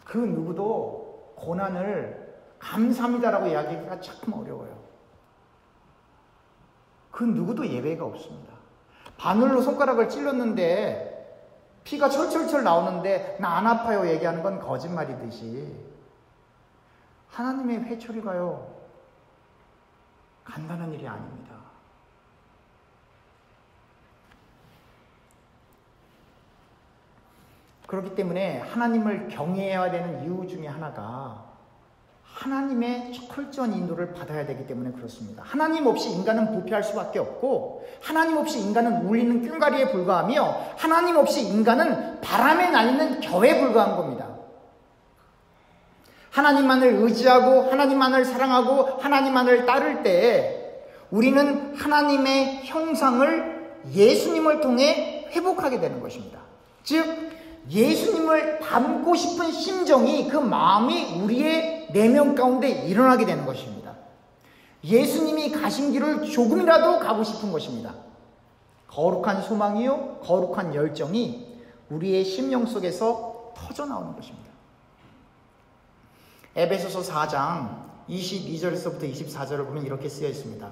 그 누구도 고난을 감사합니다라고 이야기하기가 참 어려워요. 그 누구도 예외가 없습니다. 바늘로 손가락을 찔렀는데 피가 철철철 나오는데 나 안 아파요 얘기하는 건 거짓말이듯이 하나님의 회초리가요 간단한 일이 아닙니다. 그렇기 때문에 하나님을 경외해야 되는 이유 중에 하나가 하나님의 철저한 인도를 받아야 되기 때문에 그렇습니다. 하나님 없이 인간은 부패할 수밖에 없고, 하나님 없이 인간은 울리는 꽹과리에 불과하며, 하나님 없이 인간은 바람에 날리는 겨에 불과한 겁니다. 하나님만을 의지하고 하나님만을 사랑하고 하나님만을 따를 때 우리는 하나님의 형상을 예수님을 통해 회복하게 되는 것입니다. 즉 예수님을 닮고 싶은 심정이, 그 마음이 우리의 내면 가운데 일어나게 되는 것입니다. 예수님이 가신 길을 조금이라도 가고 싶은 것입니다. 거룩한 소망이요, 거룩한 열정이 우리의 심령 속에서 터져나오는 것입니다. 에베소서 4장 22절에서부터 24절을 보면 이렇게 쓰여 있습니다.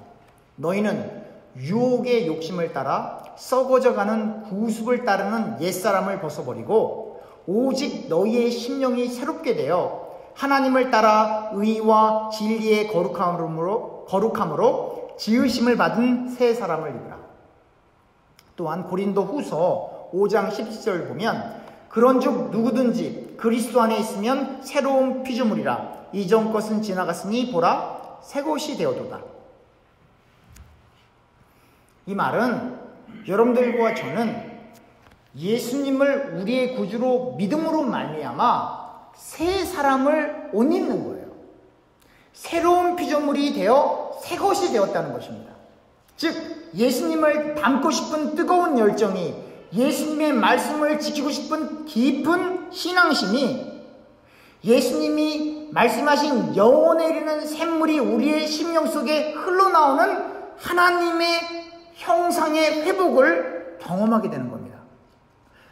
너희는 유혹의 욕심을 따라 썩어져가는 구습을 따르는 옛사람을 벗어버리고 오직 너희의 심령이 새롭게 되어 하나님을 따라 의와 진리의 거룩함으로 지으심을 받은 새 사람을 입으라. 또한 고린도 후서 5장 17절 보면 그런즉 누구든지 그리스도 안에 있으면 새로운 피조물이라. 이전 것은 지나갔으니 보라 새 것이 되어도다. 이 말은 여러분들과 저는 예수님을 우리의 구주로 믿음으로 말미암아 새 사람을 옷 입는 거예요. 새로운 피조물이 되어 새 것이 되었다는 것입니다. 즉 예수님을 닮고 싶은 뜨거운 열정이, 예수님의 말씀을 지키고 싶은 깊은 신앙심이, 예수님이 말씀하신 영혼에 이르는 샘물이 우리의 심령 속에 흘러나오는 하나님의 형상의 회복을 경험하게 되는 겁니다.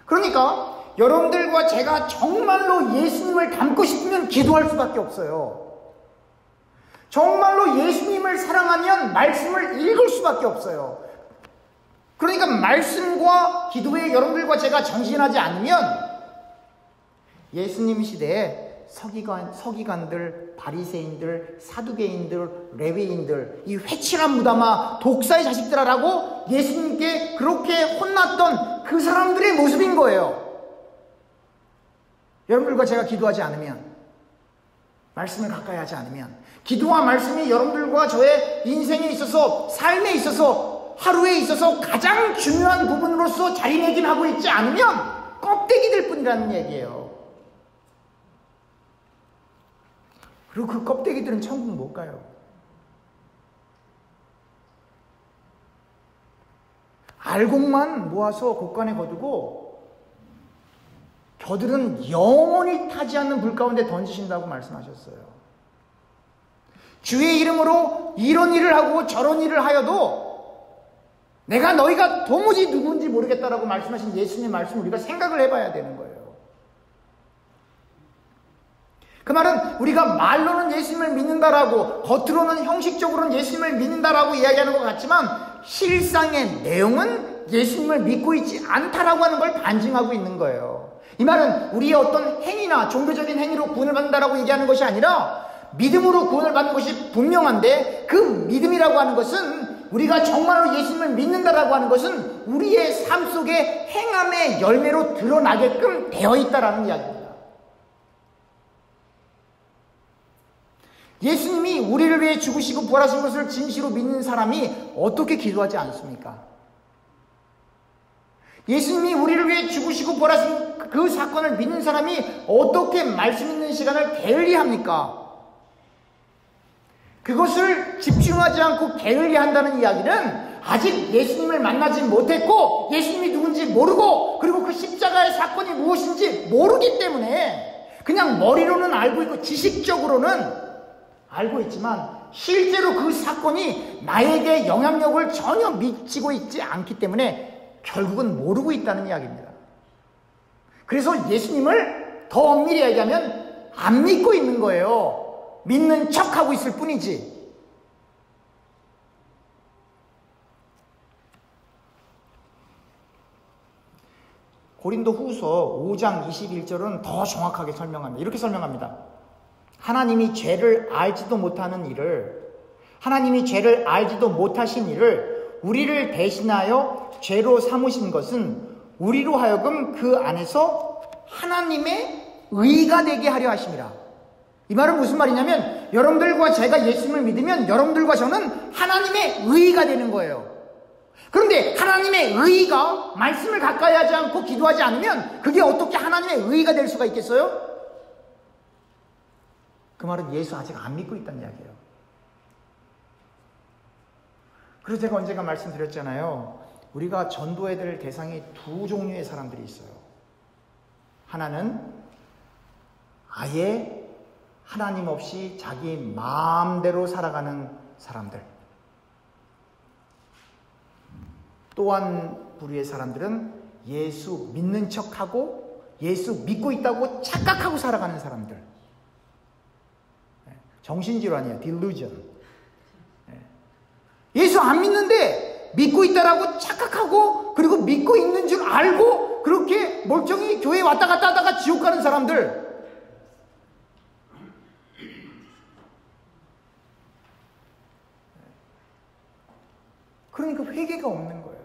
그러니까 여러분들과 제가 정말로 예수님을 닮고 싶으면 기도할 수밖에 없어요. 정말로 예수님을 사랑하면 말씀을 읽을 수밖에 없어요. 그러니까 말씀과 기도에 여러분들과 제가 정진하지 않으면 예수님 시대에 서기관들, 바리새인들, 사두개인들, 레위인들, 이 회칠한 무담아 독사의 자식들아라고 예수님께 그렇게 혼났던 그 사람들의 모습인 거예요. 여러분들과 제가 기도하지 않으면, 말씀을 가까이 하지 않으면, 기도와 말씀이 여러분들과 저의 인생에 있어서, 삶에 있어서, 하루에 있어서 가장 중요한 부분으로서 자리매김하고 있지 않으면 껍데기들 뿐이라는 얘기예요. 그리고 그 껍데기들은 천국 못 가요. 알곡만 모아서 곳간에 거두고 겨들은 영원히 타지 않는 불 가운데 던지신다고 말씀하셨어요. 주의 이름으로 이런 일을 하고 저런 일을 하여도 내가 너희가 도무지 누군지 모르겠다라고 말씀하신 예수님의 말씀을 우리가 생각을 해봐야 되는 거예요. 그 말은 우리가 말로는 예수님을 믿는다라고, 겉으로는 형식적으로는 예수님을 믿는다라고 이야기하는 것 같지만 실상의 내용은 예수님을 믿고 있지 않다라고 하는 걸 반증하고 있는 거예요. 이 말은 우리의 어떤 행위나 종교적인 행위로 구원을 받는다라고 얘기하는 것이 아니라 믿음으로 구원을 받는 것이 분명한데, 그 믿음이라고 하는 것은, 우리가 정말로 예수님을 믿는다라고 하는 것은 우리의 삶 속에 행함의 열매로 드러나게끔 되어 있다라는 이야기입니다. 예수님이 우리를 위해 죽으시고 부활하신 것을 진실로 믿는 사람이 어떻게 기도하지 않습니까? 예수님이 우리를 위해 죽으시고 부활하신 그 사건을 믿는 사람이 어떻게 말씀 있는 시간을 게을리합니까? 그것을 집중하지 않고 게을리한다는 이야기는 아직 예수님을 만나지 못했고 예수님이 누군지 모르고, 그리고 그 십자가의 사건이 무엇인지 모르기 때문에 그냥 머리로는 알고 있고 지식적으로는 알고 있지만 실제로 그 사건이 나에게 영향력을 전혀 미치고 있지 않기 때문에 결국은 모르고 있다는 이야기입니다. 그래서 예수님을 더 엄밀히 얘기하면 안 믿고 있는 거예요. 믿는 척하고 있을 뿐이지. 고린도 후서 5장 21절은 더 정확하게 설명합니다. 이렇게 설명합니다. 하나님이 죄를 알지도 못하는 일을, 하나님이 죄를 알지도 못하신 일을 우리를 대신하여 죄로 삼으신 것은 우리로 하여금 그 안에서 하나님의 의가 되게 하려 하심이라. 이 말은 무슨 말이냐면, 여러분들과 제가 예수님을 믿으면 여러분들과 저는 하나님의 의가 되는 거예요. 그런데 하나님의 의가 말씀을 가까이 하지 않고 기도하지 않으면 그게 어떻게 하나님의 의가 될 수가 있겠어요? 그 말은 예수 아직 안 믿고 있다는 이야기예요. 그래서 제가 언젠가 말씀드렸잖아요. 우리가 전도해야 될 대상이 두 종류의 사람들이 있어요. 하나는 아예 하나님 없이 자기 마음대로 살아가는 사람들. 또 한 부류의 사람들은 예수 믿는 척하고 예수 믿고 있다고 착각하고 살아가는 사람들. 정신질환이에요. delusion. 예수 안 믿는데 믿고 있다라고 착각하고, 그리고 믿고 있는 줄 알고 그렇게 멀쩡히 교회에 왔다 갔다 하다가 지옥 가는 사람들. 그러니까 회개가 없는 거예요.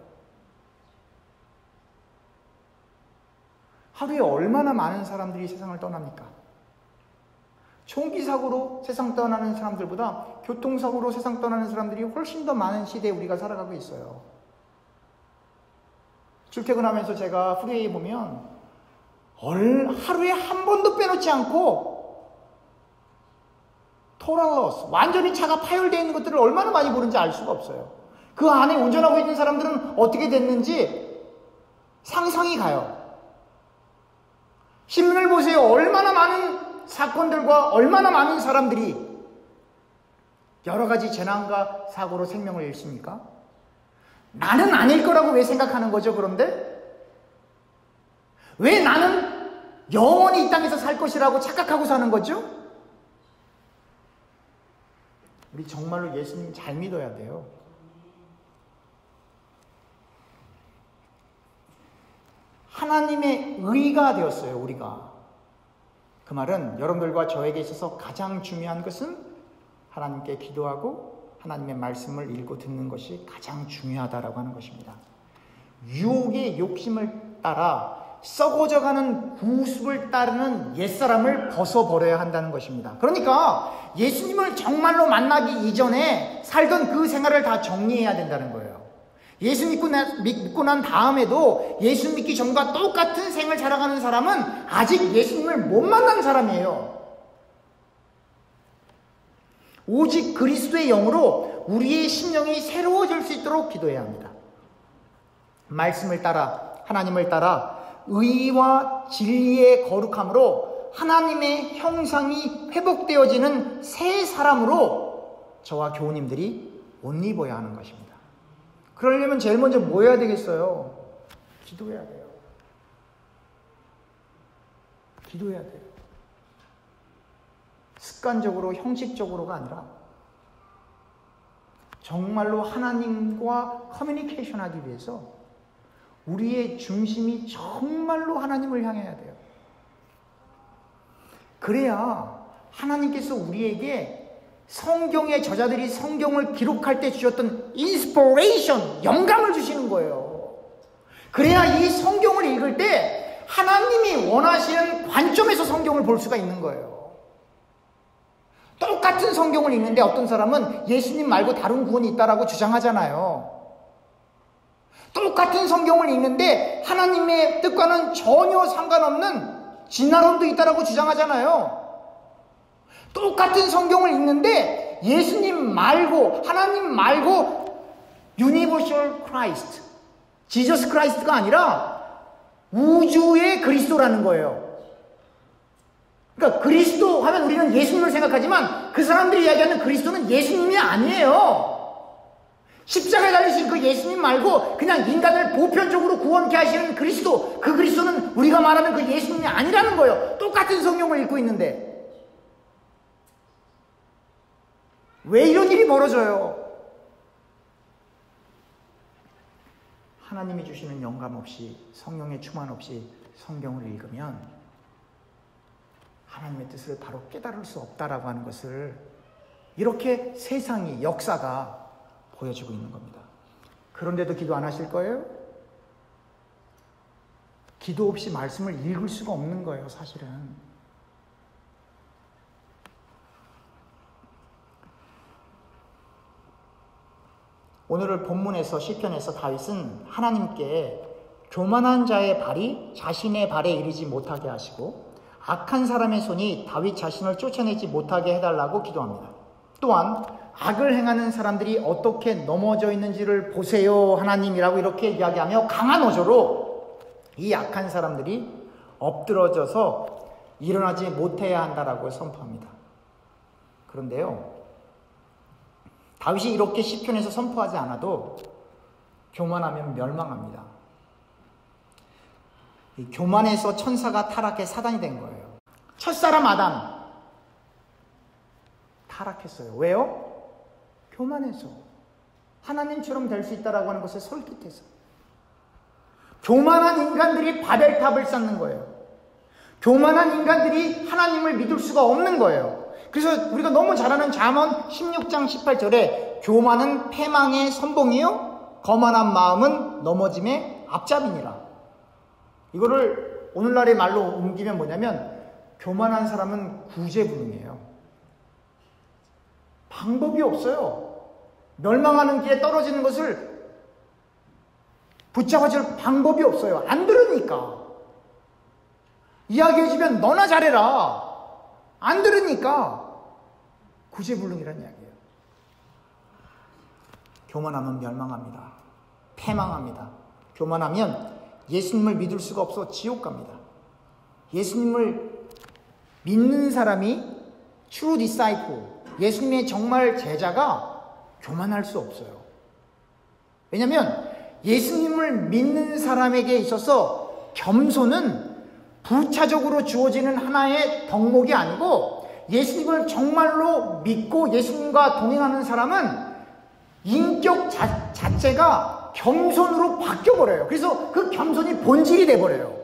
하루에 얼마나 많은 사람들이 세상을 떠납니까? 총기 사고로 세상 떠나는 사람들보다 교통사고로 세상 떠나는 사람들이 훨씬 더 많은 시대에 우리가 살아가고 있어요. 출퇴근하면서 제가 프리웨이 보면 하루에 한 번도 빼놓지 않고 토탈 로스, 완전히 차가 파열되어 있는 것들을 얼마나 많이 보는지 알 수가 없어요. 그 안에 운전하고 있는 사람들은 어떻게 됐는지 상상이 가요. 신문을 보세요. 얼마나 많은 사건들과 얼마나 많은 사람들이 여러 가지 재난과 사고로 생명을 잃습니까? 나는 아닐 거라고 왜 생각하는 거죠, 그런데? 왜 나는 영원히 이 땅에서 살 것이라고 착각하고 사는 거죠? 우리 정말로 예수님 잘 믿어야 돼요. 하나님의 의가 되었어요, 우리가. 그 말은 여러분들과 저에게 있어서 가장 중요한 것은 하나님께 기도하고 하나님의 말씀을 읽고 듣는 것이 가장 중요하다라고 하는 것입니다. 유혹의 욕심을 따라 썩어져가는 구습을 따르는 옛사람을 벗어버려야 한다는 것입니다. 그러니까 예수님을 정말로 만나기 이전에 살던 그 생활을 다 정리해야 된다는 거예요. 예수 믿고 난 다음에도 예수 믿기 전과 똑같은 생을 살아가는 사람은 아직 예수님을 못 만난 사람이에요. 오직 그리스도의 영으로 우리의 심령이 새로워질 수 있도록 기도해야 합니다. 말씀을 따라, 하나님을 따라 의와 진리의 거룩함으로 하나님의 형상이 회복되어지는 새 사람으로 저와 교우님들이 옷 입어야 하는 것입니다. 그러려면 제일 먼저 뭐 해야 되겠어요? 기도해야 돼요. 기도해야 돼요. 습관적으로, 형식적으로가 아니라 정말로 하나님과 커뮤니케이션 하기 위해서 우리의 중심이 정말로 하나님을 향해야 돼요. 그래야 하나님께서 우리에게 성경의 저자들이 성경을 기록할 때 주셨던 인스피레이션, 영감을 주시는 거예요. 그래야 이 성경을 읽을 때 하나님이 원하시는 관점에서 성경을 볼 수가 있는 거예요. 똑같은 성경을 읽는데 어떤 사람은 예수님 말고 다른 구원이 있다라고 주장하잖아요. 똑같은 성경을 읽는데 하나님의 뜻과는 전혀 상관없는 진화론도 있다라고 주장하잖아요. 똑같은 성경을 읽는데 예수님 말고, 하나님 말고 유니버셜 크라이스트, 지저스 크라이스트가 아니라 우주의 그리스도라는 거예요. 그러니까 그리스도 하면 우리는 예수님을 생각하지만 그 사람들이 이야기하는 그리스도는 예수님이 아니에요. 십자가에 달리신 그 예수님 말고 그냥 인간을 보편적으로 구원케 하시는 그리스도, 그 그리스도는 우리가 말하는 그 예수님이 아니라는 거예요. 똑같은 성경을 읽고 있는데. 왜 이런 일이 벌어져요? 하나님이 주시는 영감 없이, 성령의 충만 없이 성경을 읽으면 하나님의 뜻을 바로 깨달을 수 없다라고 하는 것을 이렇게 세상이, 역사가 보여주고 있는 겁니다. 그런데도 기도 안 하실 거예요? 기도 없이 말씀을 읽을 수가 없는 거예요, 사실은. 오늘 본문에서, 시편에서 다윗은 하나님께 교만한 자의 발이 자신의 발에 이르지 못하게 하시고 악한 사람의 손이 다윗 자신을 쫓아내지 못하게 해달라고 기도합니다. 또한 악을 행하는 사람들이 어떻게 넘어져 있는지를 보세요, 하나님이라고 이렇게 이야기하며 강한 어조로 이 악한 사람들이 엎드러져서 일어나지 못해야 한다라고 선포합니다. 그런데요, 다윗이 이렇게 시편에서 선포하지 않아도 교만하면 멸망합니다. 이 교만에서 천사가 타락해 사단이 된 거예요. 첫사람 아담 타락했어요. 왜요? 교만해서. 하나님처럼 될 수 있다라고 하는 것을 솔깃해서. 교만한 인간들이 바벨탑을 쌓는 거예요. 교만한 인간들이 하나님을 믿을 수가 없는 거예요. 그래서 우리가 너무 잘 아는 잠언 16장 18절에 교만은 패망의 선봉이요 거만한 마음은 넘어짐의 앞잡이니라. 이거를 오늘날의 말로 옮기면 뭐냐면 교만한 사람은 구제불능이에요. 방법이 없어요. 멸망하는 길에 떨어지는 것을 붙잡아줄 방법이 없어요. 안 들으니까. 이야기해주면 너나 잘해라. 안 들으니까 구제불능이라는 이야기예요. 교만하면 멸망합니다. 패망합니다. 교만하면 예수님을 믿을 수가 없어 지옥 갑니다. 예수님을 믿는 사람이 true disciple, 예수님의 정말 제자가 교만할 수 없어요. 왜냐하면 예수님을 믿는 사람에게 있어서 겸손은 부차적으로 주어지는 하나의 덕목이 아니고, 예수님을 정말로 믿고 예수님과 동행하는 사람은 인격 자체가 겸손으로 바뀌어버려요. 그래서 그 겸손이 본질이 돼버려요.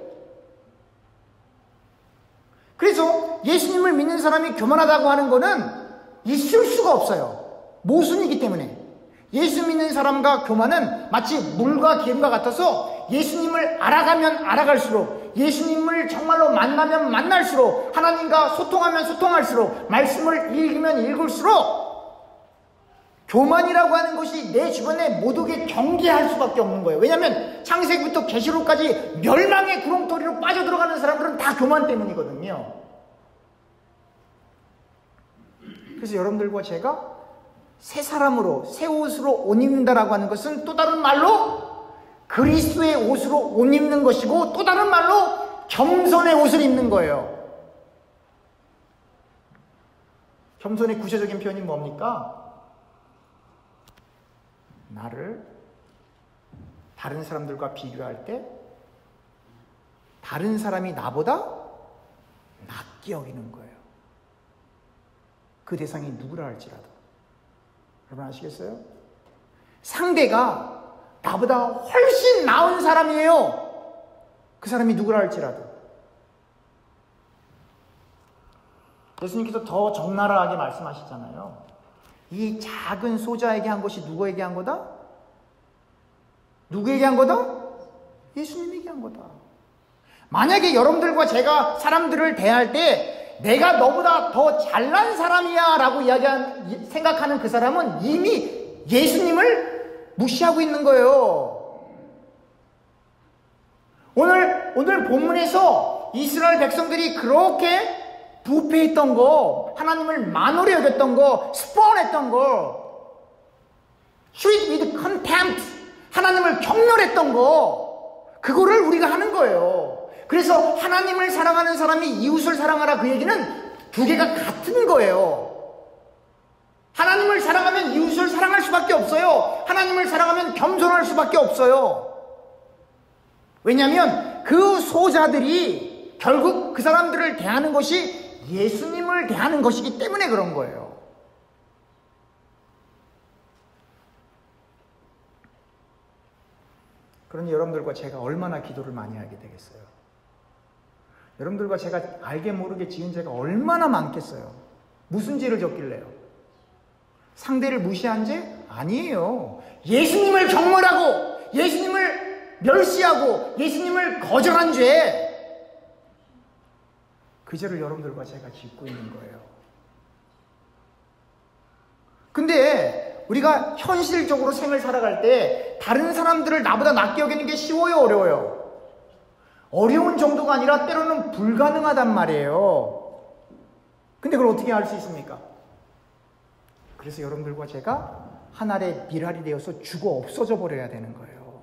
그래서 예수님을 믿는 사람이 교만하다고 하는 거는 있을 수가 없어요. 모순이기 때문에. 예수 믿는 사람과 교만은 마치 물과 기름과 같아서 예수님을 알아가면 알아갈수록, 예수님을 정말로 만나면 만날수록, 하나님과 소통하면 소통할수록, 말씀을 읽으면 읽을수록 교만이라고 하는 것이 내 주변에 모두에게 경계할 수밖에 없는 거예요. 왜냐하면 창세기부터 계시록까지 멸망의 구렁텅이로 빠져들어가는 사람들은 다 교만 때문이거든요. 그래서 여러분들과 제가 새 사람으로, 새 옷으로 옷 입는다라고 하는 것은 또 다른 말로 그리스도의 옷으로 옷 입는 것이고, 또 다른 말로 겸손의 옷을 입는 거예요. 겸손의 구체적인 표현이 뭡니까? 나를 다른 사람들과 비교할 때 다른 사람이 나보다 낮게 여기는 거예요. 그 대상이 누구라 할지라도. 여러분 아시겠어요? 상대가 나보다 훨씬 나은 사람이에요. 그 사람이 누구라 할지라도. 예수님께서 더 적나라하게 말씀하시잖아요. 이 작은 소자에게 한 것이 누구에게 한 거다? 누구에게 한 거다? 예수님에게 한 거다. 만약에 여러분들과 제가 사람들을 대할 때 내가 너보다 더 잘난 사람이야 라고 생각하는 그 사람은 이미 예수님을 무시하고 있는 거예요. 오늘 본문에서 이스라엘 백성들이 그렇게 부패했던 거, 하나님을 만홀히 여겼던 거, 스폰했던 거, treat with contempt, 하나님을 경멸했던 거, 그거를 우리가 하는 거예요. 그래서 하나님을 사랑하는 사람이 이웃을 사랑하라, 그 얘기는 두 개가 같은 거예요. 하나님을 사랑하면 이웃을 사랑할 수밖에 없어요. 하나님을 사랑하면 겸손할 수밖에 없어요. 왜냐하면 그 소자들이 결국 그 사람들을 대하는 것이 예수님을 대하는 것이기 때문에 그런 거예요. 그러니 여러분들과 제가 얼마나 기도를 많이 하게 되겠어요? 여러분들과 제가 알게 모르게 지은 죄가 얼마나 많겠어요? 무슨 죄를 졌길래요? 상대를 무시한 죄? 아니에요. 예수님을 경멸하고, 예수님을 멸시하고, 예수님을 거절한 죄, 그 죄를 여러분들과 제가 짓고 있는 거예요. 근데 우리가 현실적으로 생을 살아갈 때 다른 사람들을 나보다 낮게 여기는 게 쉬워요, 어려워요? 어려운 정도가 아니라 때로는 불가능하단 말이에요. 근데 그걸 어떻게 할 수 있습니까? 그래서 여러분들과 제가 하늘의 미랄이 되어서 죽어 없어져 버려야 되는 거예요.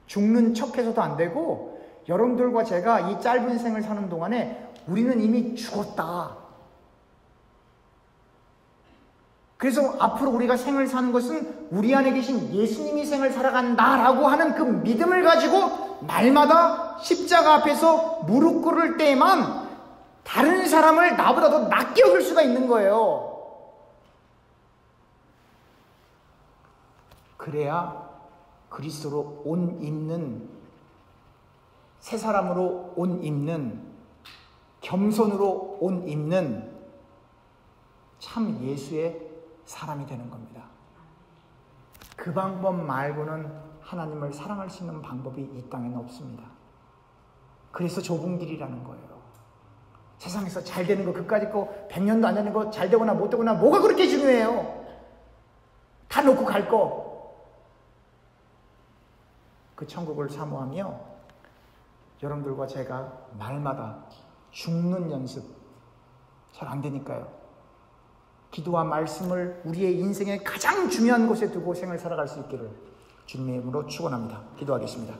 죽는 척해서도 안 되고, 여러분들과 제가 이 짧은 생을 사는 동안에 우리는 이미 죽었다. 그래서 앞으로 우리가 생을 사는 것은 우리 안에 계신 예수님이 생을 살아간다라고 하는 그 믿음을 가지고 날마다 십자가 앞에서 무릎 꿇을 때에만 다른 사람을 나보다 더 낮게 여길 수가 있는 거예요. 그래야 그리스도로 옷 입는, 새 사람으로 옷 입는, 겸손으로 옷 입는 참 예수의 사람이 되는 겁니다. 그 방법 말고는 하나님을 사랑할 수 있는 방법이 이 땅에는 없습니다. 그래서 좁은 길이라는 거예요. 세상에서 잘 되는 거, 그까짓 거, 100년도 안 되는 거, 잘 되거나 못 되거나 뭐가 그렇게 중요해요? 다 놓고 갈 거. 그 천국을 사모하며 여러분들과 제가 날마다 죽는 연습, 잘 안 되니까요. 기도와 말씀을 우리의 인생의 가장 중요한 곳에 두고 생을 살아갈 수 있기를 주님의 이름으로 축원합니다. 기도하겠습니다.